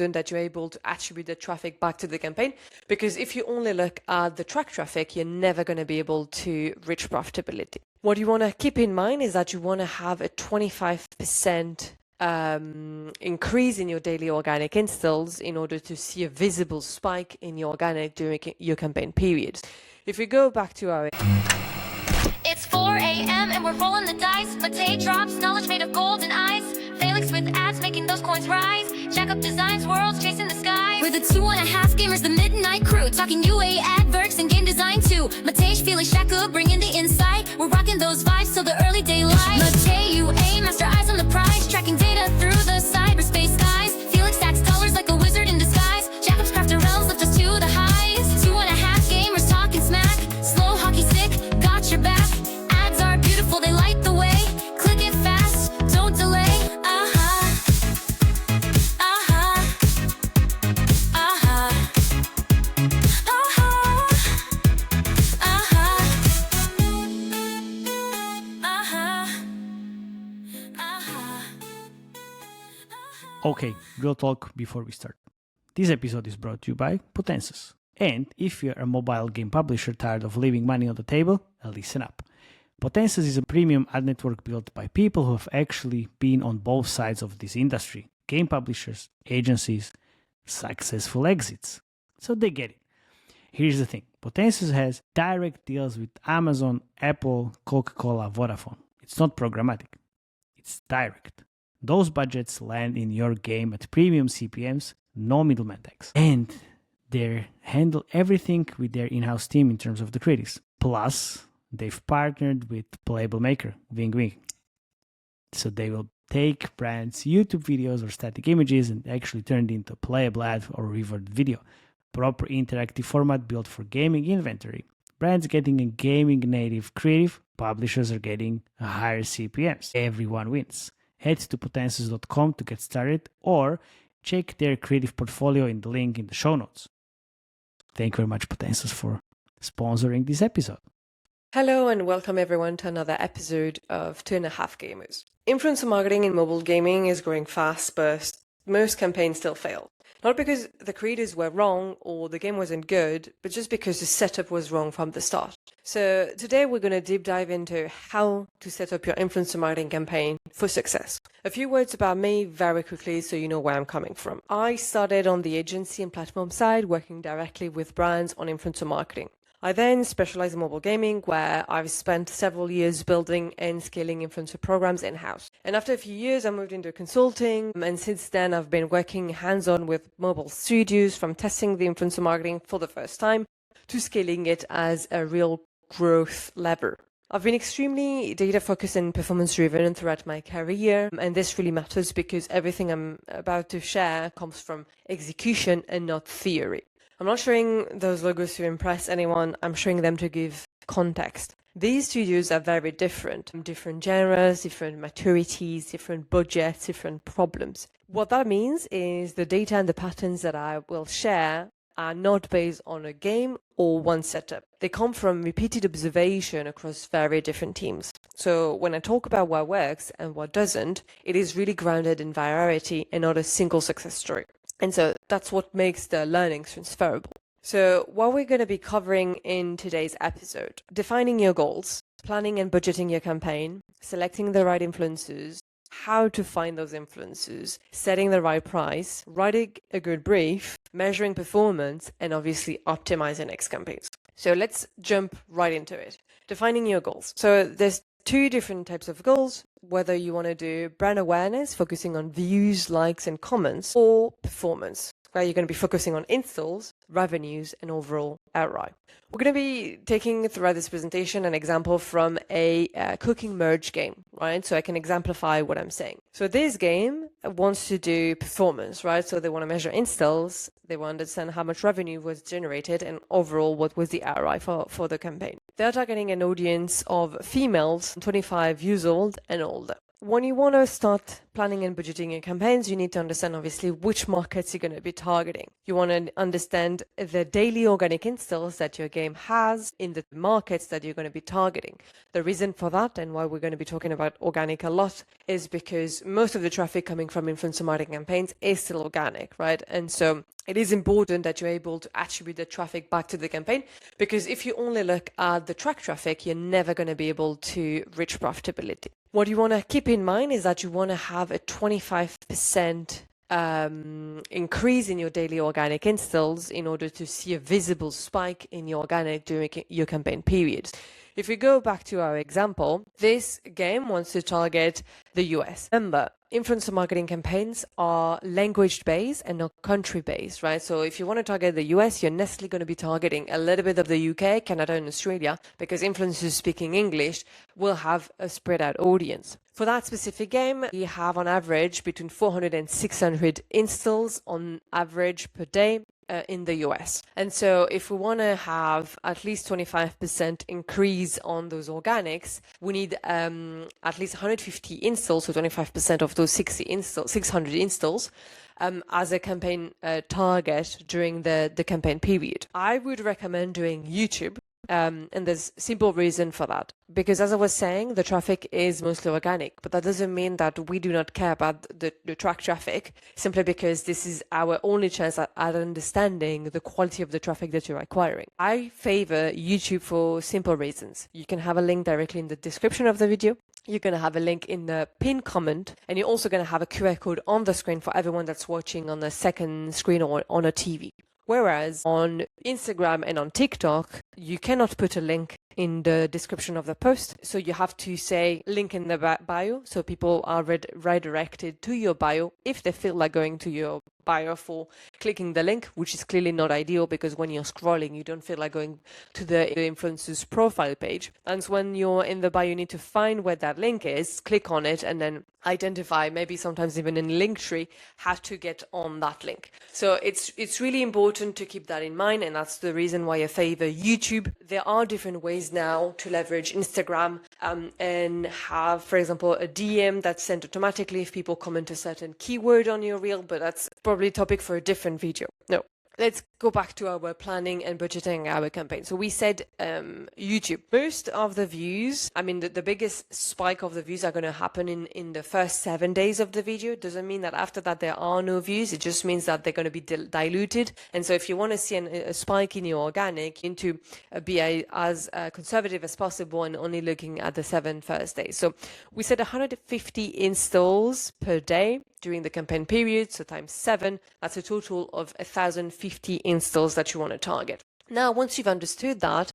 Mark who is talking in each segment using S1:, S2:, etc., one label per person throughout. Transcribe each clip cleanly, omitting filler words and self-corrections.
S1: that you're able to attribute the traffic back to the campaign. Because if you only look at the track traffic, you're never going to be able to reach profitability. What you want to keep in mind is that you want to have a 25% increase in your daily organic installs in order to see a visible spike in your organic during your campaign period. If we go back to our...
S2: It's 4 a.m. and we're rolling the dice. Mate drops, knowledge made of golden eyes. Phalanx with ads, making those coins rise. Jack up designs, worlds chasing the sky. We're the 2.5 gamers, the midnight crew. Talking UA adverts and game design too. Mate, Felix, Shaka, bringing the insight. We're rocking those vibes till the early daylight. Mate, UA, master eyes on the prize. Tracking data through the cyberspace skies. Felix stacks dollars like a wizard in disguise. Jacob's crafted realms lift us to the highs. 2.5 gamers talking smack. Slow hockey stick, got your back. Ads are beautiful, they light the way. Click it fast, don't delay.
S3: Okay, real talk before we start. This episode is brought to you by Potensis. And if you're a mobile game publisher tired of leaving money on the table, listen up. Potensis is a premium ad network built by people who have actually been on both sides of this industry. Game publishers, agencies, successful exits. So they get it. Here's the thing. Potensis has direct deals with Amazon, Apple, Coca-Cola, Vodafone. It's not programmatic. It's direct. Those budgets land in your game at premium CPMs, no middleman tax. And they handle everything with their in-house team in terms of the creatives. Plus, they've partnered with Playbook Maker, wing wing. So they will take brands' YouTube videos or static images and actually turn it into a playable ad or revert video. Proper interactive format built for gaming inventory. Brands getting a gaming native creative, publishers are getting a higher CPMs. Everyone wins. Head to potensis.com to get started or check their creative portfolio in the link in the show notes. Thank you very much, Potensis, for sponsoring this episode.
S1: Hello and welcome everyone to another episode of 2.5 Gamers. Influencer marketing in mobile gaming is growing fast, but most campaigns still fail. Not because the creators were wrong or the game wasn't good, but just because the setup was wrong from the start. So today we're going to deep dive into how to set up your influencer marketing campaign for success. A few words about me very quickly so you know where I'm coming from. I started on the agency and platform side, working directly with brands on influencer marketing. I then specialized in mobile gaming, where I've spent several years building and scaling influencer programs in-house. And after a few years, I moved into consulting. And since then, I've been working hands-on with mobile studios, from testing the influencer marketing for the first time to scaling it as a real growth lever. I've been extremely data-focused and performance-driven throughout my career. And this really matters because everything I'm about to share comes from execution and not theory. I'm not showing those logos to impress anyone, I'm showing them to give context. These studios are very different genres, different maturities, different budgets, different problems. What that means is the data and the patterns that I will share are not based on a game or one setup. They come from repeated observation across very different teams. So when I talk about what works and what doesn't, it is really grounded in variety and not a single success story. And so that's what makes the learnings transferable. So what we're going to be covering in today's episode: defining your goals, planning and budgeting your campaign, selecting the right influencers, how to find those influencers, setting the right price, writing a good brief, measuring performance, and obviously optimizing next campaigns. So let's jump right into it. Defining your goals. So there's two different types of goals, whether you want to do brand awareness, focusing on views, likes, and comments, or performance, where you're going to be focusing on installs, revenues, and overall ROI. We're going to be taking throughout this presentation an example from a cooking merge game, right? So I can exemplify what I'm saying. So this game wants to do performance, right? So they want to measure installs, they want to understand how much revenue was generated, and overall what was the ROI for the campaign. They're targeting an audience of females 25 years old and older. when you want to start planning and budgeting your campaigns, you need to understand obviously which markets you're going to be targeting. You want to understand the daily organic installs that your game has in the markets that you're going to be targeting. The reason for that, and why we're going to be talking about organic a lot, is because most of the traffic coming from influencer marketing campaigns is still organic, right? And so it is important that you're able to attribute the traffic back to the campaign, because if you only look at the track traffic, you're never going to be able to reach profitability. What you want to keep in mind is that you want to have a 25% increase in your daily organic installs in order to see a visible spike in your organic during your campaign periods. If we go back to our example, this game wants to target the US. Remember, influencer marketing campaigns are language-based and not country-based, right? So if you want to target the US, you're necessarily going to be targeting a little bit of the UK, Canada, and Australia, because influencers speaking English will have a spread out audience. For that specific game, we have on average between 400 and 600 installs on average per day in the US. And so if we want to have at least 25% increase on those organics, we need at least 150 installs, so 25% of those 600 installs as a campaign target during the campaign period. I would recommend doing YouTube. And there's simple reason for that, because as I was saying, the traffic is mostly organic, but that doesn't mean that we do not care about the track traffic, simply because this is our only chance at understanding the quality of the traffic that you're acquiring. I favor YouTube for simple reasons. You can have a link directly in the description of the video. You're going to have a link in the pinned comment, and you're also going to have a QR code on the screen for everyone that's watching on the second screen or on a TV. Whereas on Instagram and on TikTok, you cannot put a link in the description of the post. So you have to say link in the bio. So people are redirected to your bio if they feel like going to your bio for clicking the link, which is clearly not ideal, because when you're scrolling, you don't feel like going to the influencer's profile page. And so when you're in the bio, you need to find where that link is, click on it, and then identify, maybe sometimes even in Linktree, how to get on that link. So it's really important to keep that in mind, and that's the reason why I favor YouTube. There are different ways now to leverage Instagram and have, for example, a DM that's sent automatically if people comment a certain keyword on your reel, but that's probably a topic for a different video. No. Let's go back to our planning and budgeting our campaign. So we said YouTube. Most of the views, I mean, the biggest spike of the views are going to happen in the first 7 days of the video. It doesn't mean that after that there are no views. It just means that they're going to be diluted. And so if you want to see a spike in your organic, you need to be as conservative as possible and only looking at the 7 first days. So we said 150 installs per day during the campaign period, so times 7, that's a total of 1,050 installs that you want to target. Now, once you've understood that,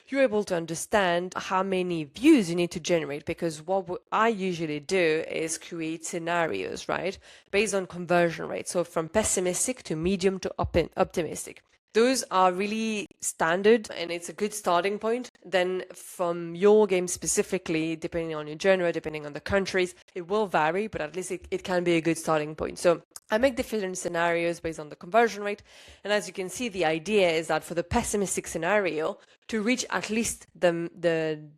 S1: you're able to understand how many views you need to generate, because what I usually do is create scenarios, right, based on conversion rate. So from pessimistic to medium to optimistic. Those are really standard, and it's a good starting point. Then from your game specifically, depending on your genre, depending on the countries, it will vary, but at least it can be a good starting point. So I make different scenarios based on the conversion rate. And as you can see, the idea is that for the pessimistic scenario, to reach at least the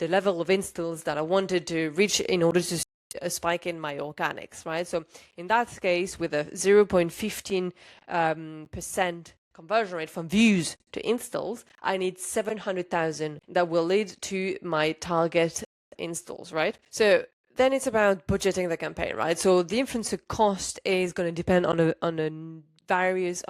S1: level of installs that I wanted to reach in order to a spike in my organics, right? So in that case, with a 0.15% conversion rate from views to installs, I need 700,000 that will lead to my target installs, right? So then it's about budgeting the campaign, right? So the influencer cost is going to depend on various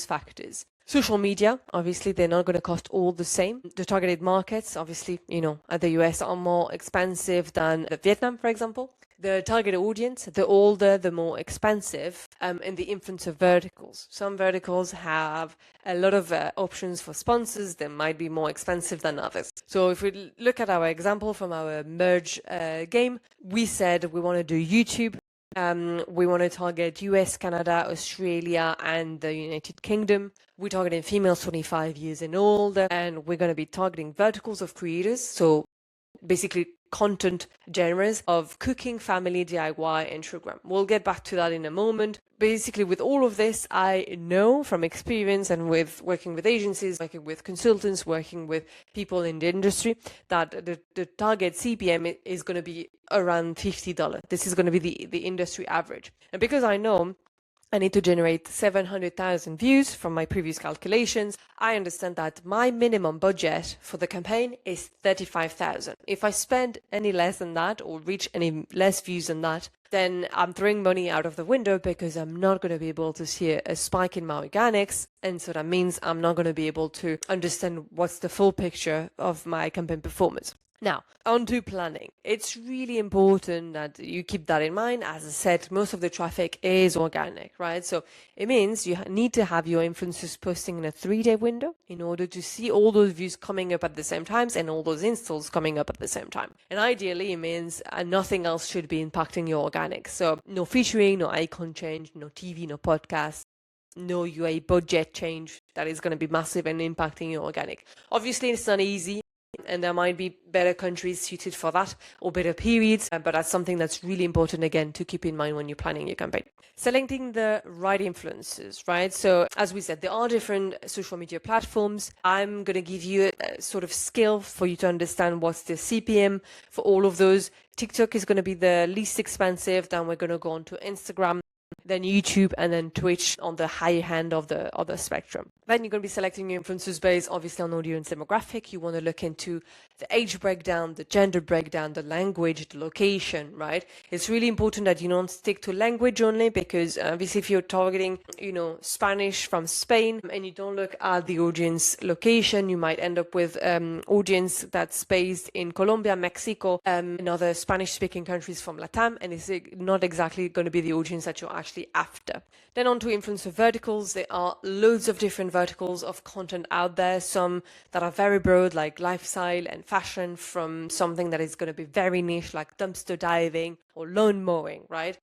S1: factors. Social media, obviously, they're not going to cost all the same. The targeted markets, obviously, the US are more expensive than Vietnam, for example. The target audience, the older, the more expensive, and the influencer verticals. Some verticals have a lot of options for sponsors. They might be more expensive than others. So if we look at our example from our merge game, we said we want to do YouTube. We want to target US, Canada, Australia, and the United Kingdom. We're targeting females 25 years and older, and we're going to be targeting verticals of creators. So basically content genres of cooking, family, DIY, and true crime. We'll get back to that in a moment. Basically, with all of this, I know from experience and with working with agencies, working with consultants, working with people in the industry, that the target CPM is going to be around $50. This is going to be the industry average. And because I know I need to generate 700,000 views from my previous calculations, I understand that my minimum budget for the campaign is 35,000. If I spend any less than that or reach any less views than that, then I'm throwing money out of the window because I'm not going to be able to see a spike in my organics. And so that means I'm not going to be able to understand what's the full picture of my campaign performance. Now, on to planning. It's really important that you keep that in mind. As I said, most of the traffic is organic, right? So it means you need to have your influencers posting in a 3-day window in order to see all those views coming up at the same times and all those installs coming up at the same time. And ideally, it means nothing else should be impacting your organic. So no featuring, no icon change, no TV, no podcast, no UA budget change that is going to be massive and impacting your organic. Obviously, it's not easy. And there might be better countries suited for that or better periods, but that's something that's really important, again, to keep in mind when you're planning your campaign. Selecting the right influencers, right? So as we said, there are different social media platforms. I'm going to give you a sort of scale for you to understand what's the CPM for all of those. TikTok is going to be the least expensive. Then we're going to go on to Instagram, then YouTube, and then Twitch on the higher hand of the other spectrum. Then you're going to be selecting your influencers based obviously on audience demographic. You want to look into the age breakdown, the gender breakdown, the language, the location, right? It's really important that you don't stick to language only, because obviously if you're targeting, Spanish from Spain and you don't look at the audience location, you might end up with audience that's based in Colombia, Mexico, and other Spanish speaking countries from Latam, and it's not exactly going to be the audience that you're actually after. Then on to influencer verticals. There are loads of different verticals of content out there, some that are very broad like lifestyle and fashion, from something that is going to be very niche like dumpster diving or lawn mowing, right?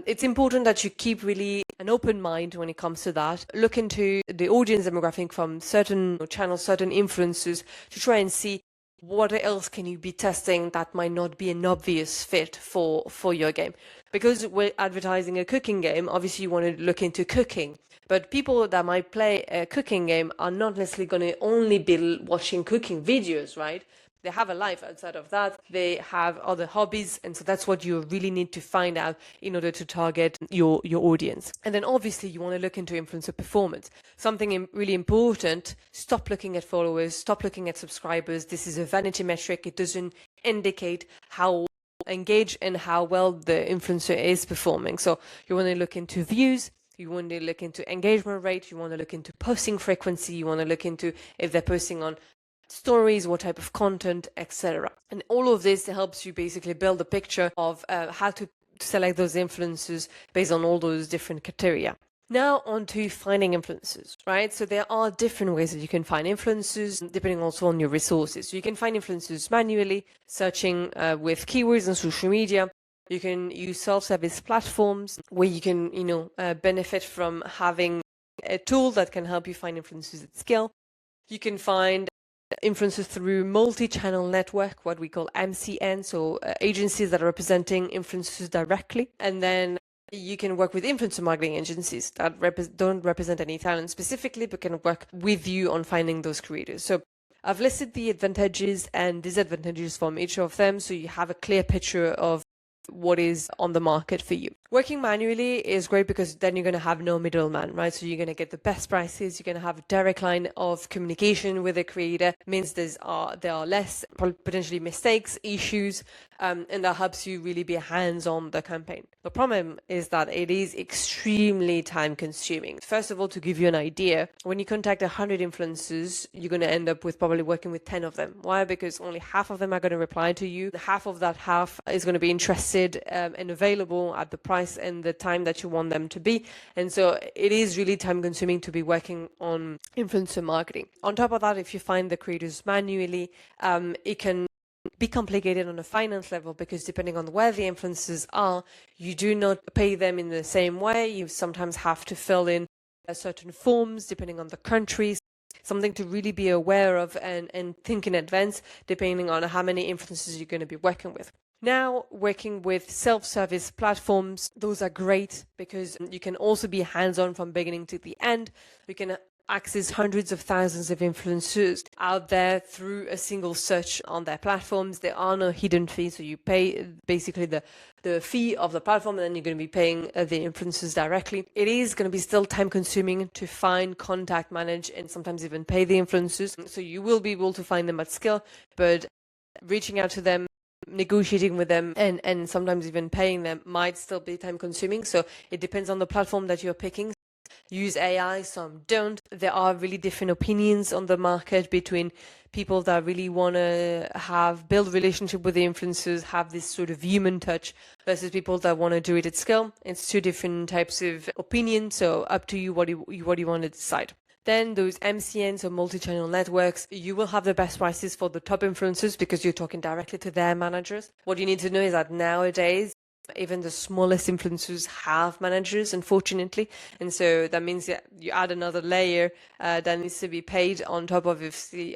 S1: It's important that you keep really an open mind when it comes to that. Look into the audience demographic from certain channels, certain influencers, to try and see what else can you be testing that might not be an obvious fit for your game. Because we're advertising a cooking game, obviously you want to look into cooking. But people that might play a cooking game are not necessarily going to only be watching cooking videos, right? They have a life outside of that. They have other hobbies. And so that's what you really need to find out in order to target your audience. And then obviously you want to look into influencer performance. Something really important: stop looking at followers, stop looking at subscribers. This is a vanity metric. It doesn't indicate how engaged and how well the influencer is performing. So you want to look into views. You want to look into engagement rate. You want to look into posting frequency. You want to look into if they're posting on stories, what type of content, etc. And all of this helps you basically build a picture of how to select those influencers based on all those different criteria. Now on to finding influencers, right? So there are different ways that you can find influencers depending also on your resources. So you can find influencers manually, searching with keywords on social media. You can use self-service platforms where you can, benefit from having a tool that can help you find influencers at scale. You can find influencers through multi-channel network, what we call MCN, so agencies that are representing influencers directly. And then you can work with influencer marketing agencies that don't represent any talent specifically, but can work with you on finding those creators. So I've listed the advantages and disadvantages from each of them, so you have a clear picture of what is on the market for you. Working manually is great because then you're going to have no middleman, right? So you're going to get the best prices. You're going to have a direct line of communication with the creator. It means there are less potentially mistakes, issues, and that helps you really be hands-on the campaign. The problem is that it is extremely time-consuming. First of all, to give you an idea, when you contact 100 influencers, you're going to end up with probably working with 10 of them. Why? Because only half of them are going to reply to you. Half of that half is going to be interested and available at the price and the time that you want them to be. And so it is really time consuming to be working on influencer marketing. On top of that, if you find the creators manually, it can be complicated on a finance level, because depending on where the influencers are, you do not pay them in the same way. You sometimes have to fill in certain forms depending on the countries. something to really be aware of and think in advance, depending on how many influencers you're going to be working with. Now, working with self-service platforms, those are great because you can also be hands-on from beginning to the end. You can access hundreds of thousands of influencers out there through a single search on their platforms. There are no hidden fees, so you pay basically the fee of the platform, and then you're going to be paying the influencers directly. It is going to be still time consuming to find, contact, manage, and sometimes even pay the influencers. So you will be able to find them at scale, but reaching out to them, negotiating with them, and sometimes even paying them might still be time consuming. So it depends on the platform that you're picking. Use AI, some don't. There are really different opinions on the market between people that really want to build relationship with the influencers, have this sort of human touch, versus people that want to do it at scale. It's two different types of opinions, so up to you what you want to decide. Then those MCNs or multi-channel networks, you will have the best prices for the top influencers because you're talking directly to their managers. What you need to know is that nowadays, even the smallest influencers have managers, unfortunately. And so that means that you add another layer that needs to be paid on top of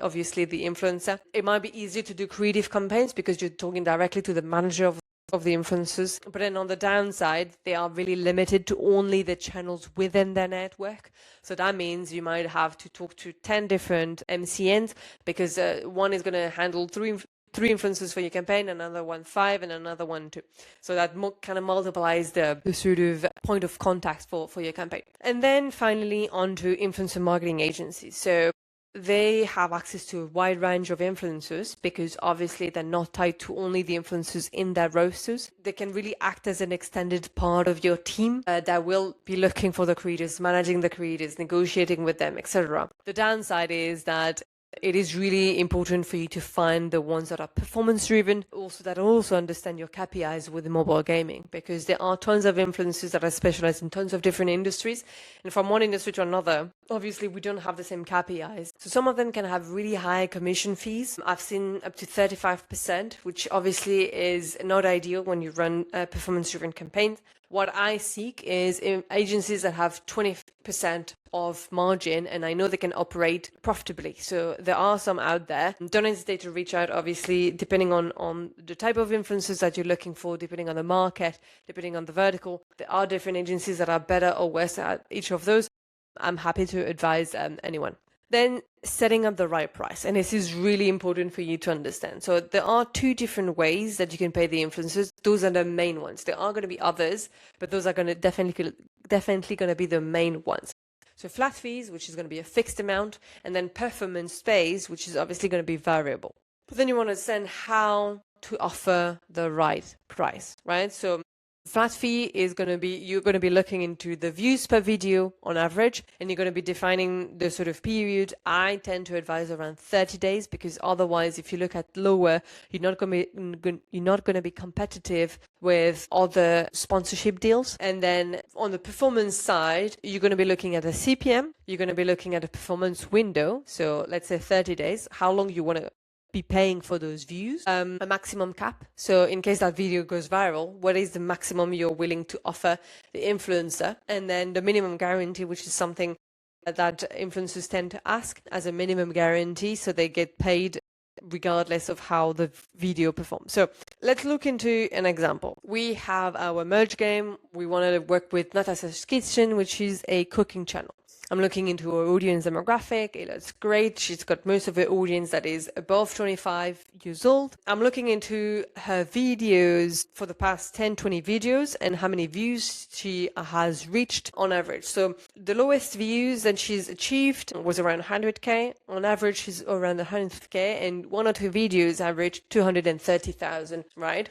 S1: obviously the influencer. It might be easier to do creative campaigns because you're talking directly to the manager of the influencers. But then on the downside, they are really limited to only the channels within their network. So that means you might have to talk to 10 different MCNs because one is going to handle three influencers for your campaign, another one 5, and another one 2. So that kind of multiplies the sort of point of contact for your campaign. And then finally onto influencer marketing agencies. So they have access to a wide range of influencers because obviously they're not tied to only the influencers in their rosters. They can really act as an extended part of your team that will be looking for the creators, managing the creators, negotiating with them, etc. The downside is that it is really important for you to find the ones that are performance driven, that also understand your KPIs with mobile gaming, because there are tons of influencers that are specialized in tons of different industries. And from one industry to another, obviously we don't have the same KPIs. So some of them can have really high commission fees. I've seen up to 35%, which obviously is not ideal when you run performance driven campaigns. What I seek is agencies that have 20% of margin, and I know they can operate profitably. So there are some out there. Don't hesitate to reach out, obviously, depending on the type of influencers that you're looking for, depending on the market, depending on the vertical. There are different agencies that are better or worse at each of those. I'm happy to advise anyone. Then setting up the right price. And this is really important for you to understand. So there are 2 different ways that you can pay the influencers. Those are the main ones. There are going to be others, but those are going to definitely going to be the main ones. So flat fees, which is going to be a fixed amount, and then performance pays, which is obviously going to be variable. But then you want to understand how to offer the right price, right? So flat fee is going to be, you're going to be looking into the views per video on average, and you're going to be defining the sort of period. I tend to advise around 30 days because otherwise, if you look at lower, you're not going to be competitive with other sponsorship deals. And then on the performance side, you're going to be looking at a CPM. You're going to be looking at a performance window. So let's say 30 days, how long you want to be paying for those views, a maximum cap. So in case that video goes viral, what is the maximum you're willing to offer the influencer? And then the minimum guarantee, which is something that influencers tend to ask as a minimum guarantee, so they get paid regardless of how the video performs. So let's look into an example. We have our merge game. We wanted to work with Natasha's Kitchen, which is a cooking channel. I'm looking into her audience demographic. It looks great. She's got most of her audience that is above 25 years old. I'm looking into her videos for the past 10, 20 videos and how many views she has reached on average. So the lowest views that she's achieved was around 100K. On average, she's around 100K, and 1 or 2 videos averaged 230,000, right?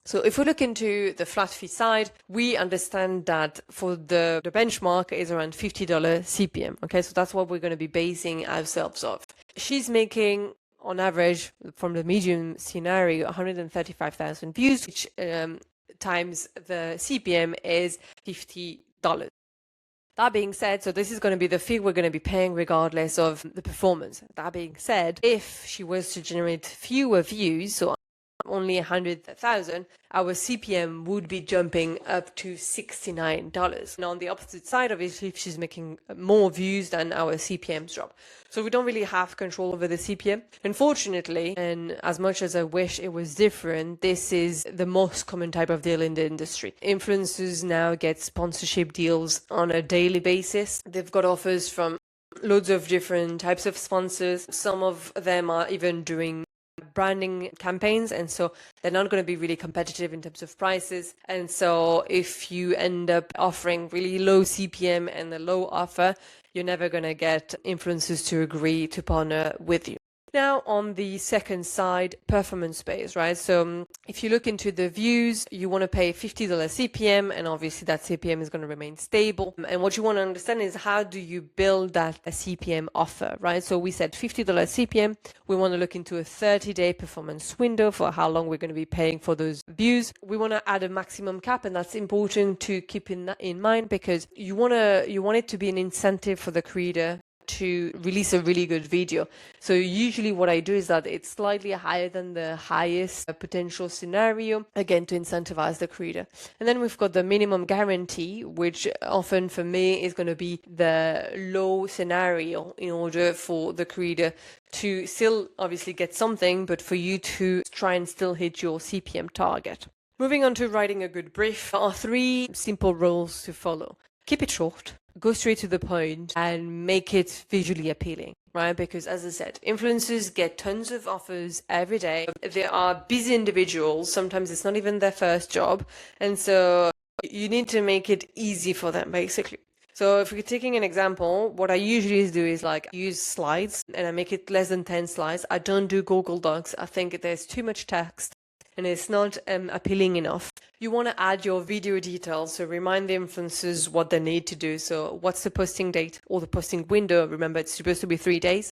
S1: So if we look into the flat fee side, we understand that for the benchmark is around $50 CPM. Okay, so that's what we're going to be basing ourselves off. She's making, on average, from the medium scenario, 135,000 views, which times the CPM is $50. That being said, so this is going to be the fee we're going to be paying regardless of the performance. That being said, if she was to generate fewer views, so only 100,000, our CPM would be jumping up to $69. And on the opposite side, obviously, if she's making more views, then our CPMs drop. So we don't really have control over the CPM. Unfortunately, and as much as I wish it was different, this is the most common type of deal in the industry. Influencers now get sponsorship deals on a daily basis. They've got offers from loads of different types of sponsors. Some of them are even doing branding campaigns, and so they're not going to be really competitive in terms of prices. And so if you end up offering really low CPM and a low offer, you're never going to get influencers to agree to partner with you. Now, on the second side, performance-based, right? So if you look into the views, you want to pay $50 CPM, and obviously that CPM is going to remain stable. And what you want to understand is how do you build that a CPM offer, right? So we said $50 CPM. We want to look into a 30-day performance window for how long we're going to be paying for those views. We want to add a maximum cap, and that's important to keep in mind because you want it to be an incentive for the creator to release a really good video. So usually what I do is that it's slightly higher than the highest potential scenario, again, to incentivize the creator. And then we've got the minimum guarantee, which often for me is going to be the low scenario in order for the creator to still obviously get something, but for you to try and still hit your CPM target. Moving on to writing a good brief, there are 3 simple rules to follow. Keep it short, go straight to the point, and make it visually appealing, right? Because as I said, influencers get tons of offers every day. They are busy individuals. Sometimes it's not even their first job. And so you need to make it easy for them, basically. So if we're taking an example, what I usually do is like use slides, and I make it less than 10 slides. I don't do Google Docs. I think there's too much text and it's not appealing enough. You want to add your video details, so remind the influencers what they need to do. So what's the posting date or the posting window? Remember, it's supposed to be 3 days.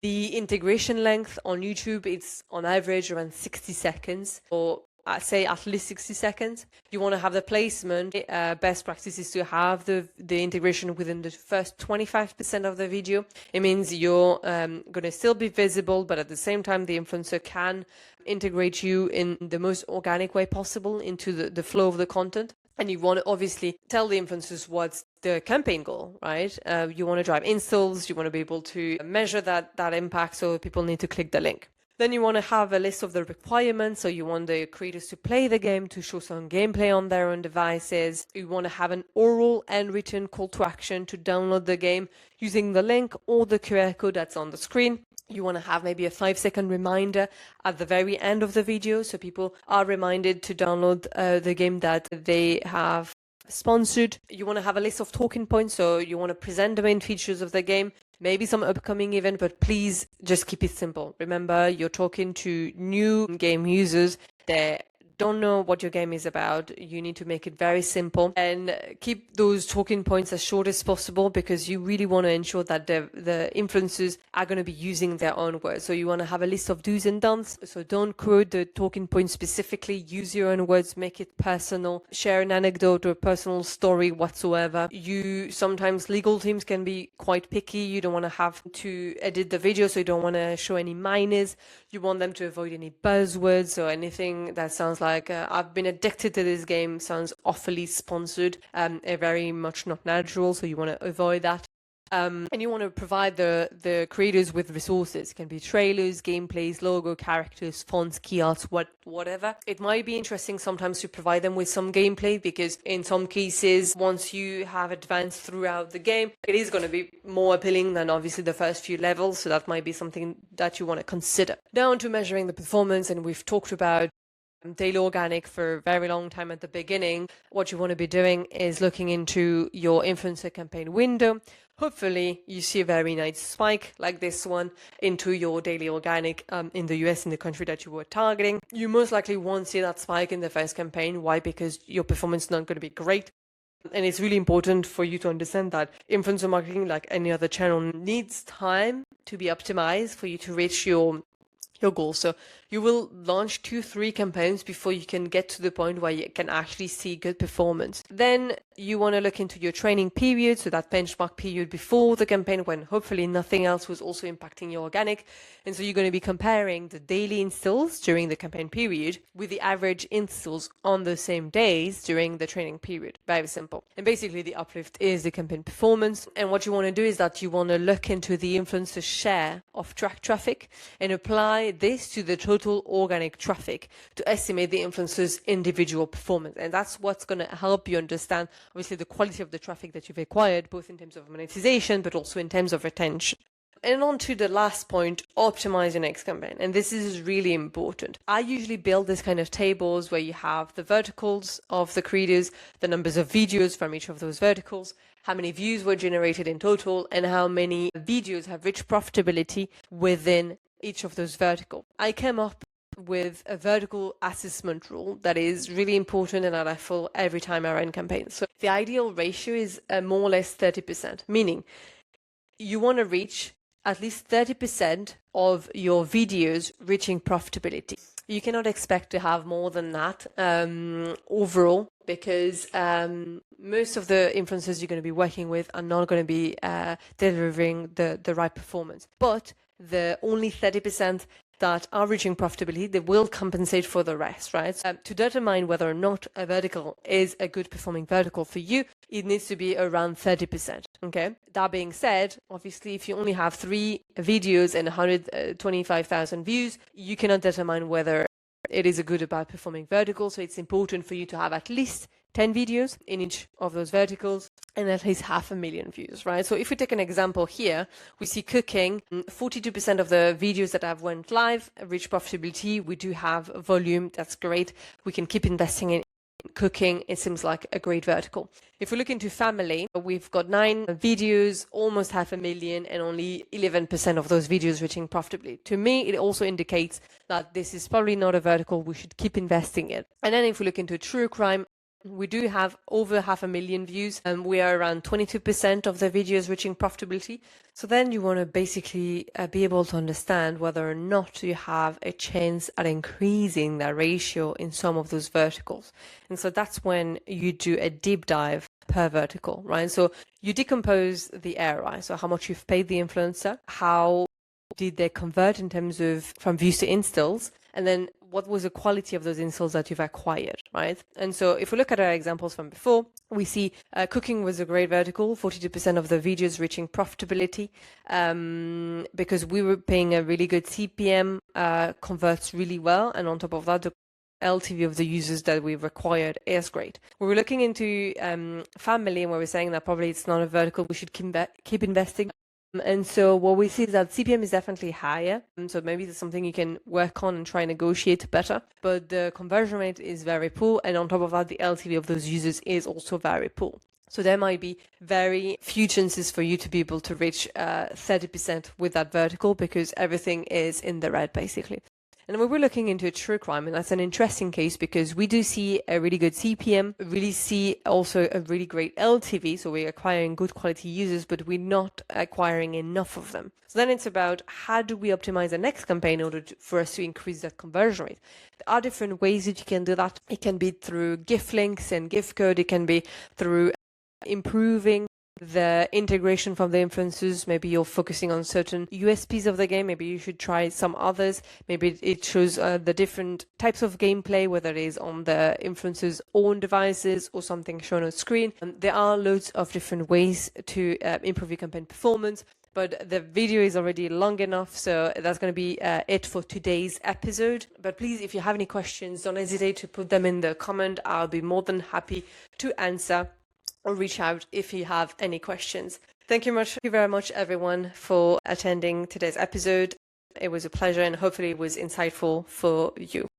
S1: The integration length on YouTube, it's on average around 60 seconds, or I'd say at least 60 seconds. You want to have the placement. Best practice is to have the integration within the first 25% of the video. It means you're going to still be visible, but at the same time, the influencer can integrate you in the most organic way possible into the flow of the content. And you want to obviously tell the influencers what's the campaign goal, right? You want to drive installs. You want to be able to measure that impact, so people need to click the link. Then you want to have a list of the requirements. So you want the creators to play the game, to show some gameplay on their own devices. You want to have an oral and written call to action to download the game using the link or the QR code that's on the screen. You want to have maybe a 5-second reminder at the very end of the video, so people are reminded to download the game that they have sponsored. You want to have a list of talking points, so you want to present the main features of the game, maybe some upcoming event, but please just keep it simple. Remember, you're talking to new game users. They don't know what your game is about. You need to make it very simple and keep those talking points as short as possible, because you really want to ensure that the influencers are going to be using their own words. So you want to have a list of do's and don'ts. So don't quote the talking points specifically. Use your own words. Make it personal. Share an anecdote or a personal story whatsoever. Sometimes legal teams can be quite picky. You don't want to have to edit the video, so you don't want to show any minors. You want them to avoid any buzzwords or anything that sounds like I've been addicted to this game, sounds awfully sponsored, very much not natural, so you want to avoid that. And you want to provide the creators with resources. It can be trailers, gameplays, logo, characters, fonts, key arts, whatever. It might be interesting sometimes to provide them with some gameplay, because in some cases, once you have advanced throughout the game, it is going to be more appealing than obviously the first few levels. So that might be something that you want to consider. Down to measuring the performance, and we've talked about daily organic for a very long time at the beginning. What you want to be doing is looking into your influencer campaign window. Hopefully you see a very nice spike like this one into your daily organic in the US, in the country that you were targeting. You most likely won't see that spike in the first campaign. Why? Because your performance is not going to be great. And it's really important for you to understand that influencer marketing, like any other channel, needs time to be optimized for you to reach your goal. So you will launch 2-3 campaigns before you can get to the point where you can actually see good performance. Then you want to look into your training period, so that benchmark period before the campaign when hopefully nothing else was also impacting your organic. And so you're going to be comparing the daily installs during the campaign period with the average installs on the same days during the training period. Very simple. And basically the uplift is the campaign performance. And what you want to do is that you want to look into the influencer share of track traffic and apply this to the total organic traffic to estimate the influencer's individual performance. And that's what's going to help you understand obviously the quality of the traffic that you've acquired, both in terms of monetization but also in terms of retention. And on to the last point, optimize your next campaign. And this is really important. I usually build this kind of tables where you have the verticals of the creators, the numbers of videos from each of those verticals, how many views were generated in total, and how many videos have reached profitability within each of those verticals. I came up with a vertical assessment rule that is really important and that I follow every time I run campaigns. So the ideal ratio is more or less 30%, meaning you want to reach at least 30% of your videos reaching profitability. You cannot expect to have more than that overall, because most of the influencers you're going to be working with are not going to be delivering the right performance. But the only 30% that are reaching profitability, they will compensate for the rest, right? To determine whether or not a vertical is a good performing vertical for you, it needs to be around 30%, okay? That being said, obviously, if you only have 3 videos and 125,000 views, you cannot determine whether it is a good or bad performing vertical. So it's important for you to have at least 10 videos in each of those verticals and at least 500,000 views, right? So if we take an example here, we see cooking, 42% of the videos that have went live reach profitability. We do have volume. That's great. We can keep investing in cooking. It seems like a great vertical. If we look into family, we've got 9 videos, almost 500,000, and only 11% of those videos reaching profitability. To me, it also indicates that this is probably not a vertical we should keep investing in. And then if we look into true crime, we do have over 500,000 views, and we are around 22% of the videos reaching profitability. So then you want to basically be able to understand whether or not you have a chance at increasing that ratio in some of those verticals. And so that's when you do a deep dive per vertical, right? So you decompose the ROI. So how much you've paid the influencer, how did they convert in terms of from views to installs, and then what was the quality of those installs that you've acquired, right? And so if we look at our examples from before, we see cooking was a great vertical, 42% of the videos reaching profitability, because we were paying a really good CPM, converts really well, and on top of that, the LTV of the users that we've acquired is great. We were looking into family, and where we're saying that probably it's not a vertical we should keep investing. And so what we see is that CPM is definitely higher. And so maybe that's something you can work on and try and negotiate better. But the conversion rate is very poor. And on top of that, the LTV of those users is also very poor. So there might be very few chances for you to be able to reach 30% with that vertical, because everything is in the red, basically. And we were looking into true crime, and that's an interesting case because we do see a really good CPM, really see also a really great LTV. So we're acquiring good quality users, but we're not acquiring enough of them. So then it's about how do we optimize the next campaign in order for us to increase that conversion rate. There are different ways that you can do that. It can be through gift links and gift code. It can be through improving the integration from the influencers. Maybe you're focusing on certain USPs of the game. Maybe you should try some others. Maybe it shows the different types of gameplay, whether it is on the influencers' own devices or something shown on screen. There are loads of different ways to improve your campaign performance. But the video is already long enough, so that's going to be it for today's episode. But please, if you have any questions, don't hesitate to put them in the comment. I'll be more than happy to answer, or reach out if you have any questions. Thank you very much, everyone, for attending today's episode. It was a pleasure, and hopefully it was insightful for you.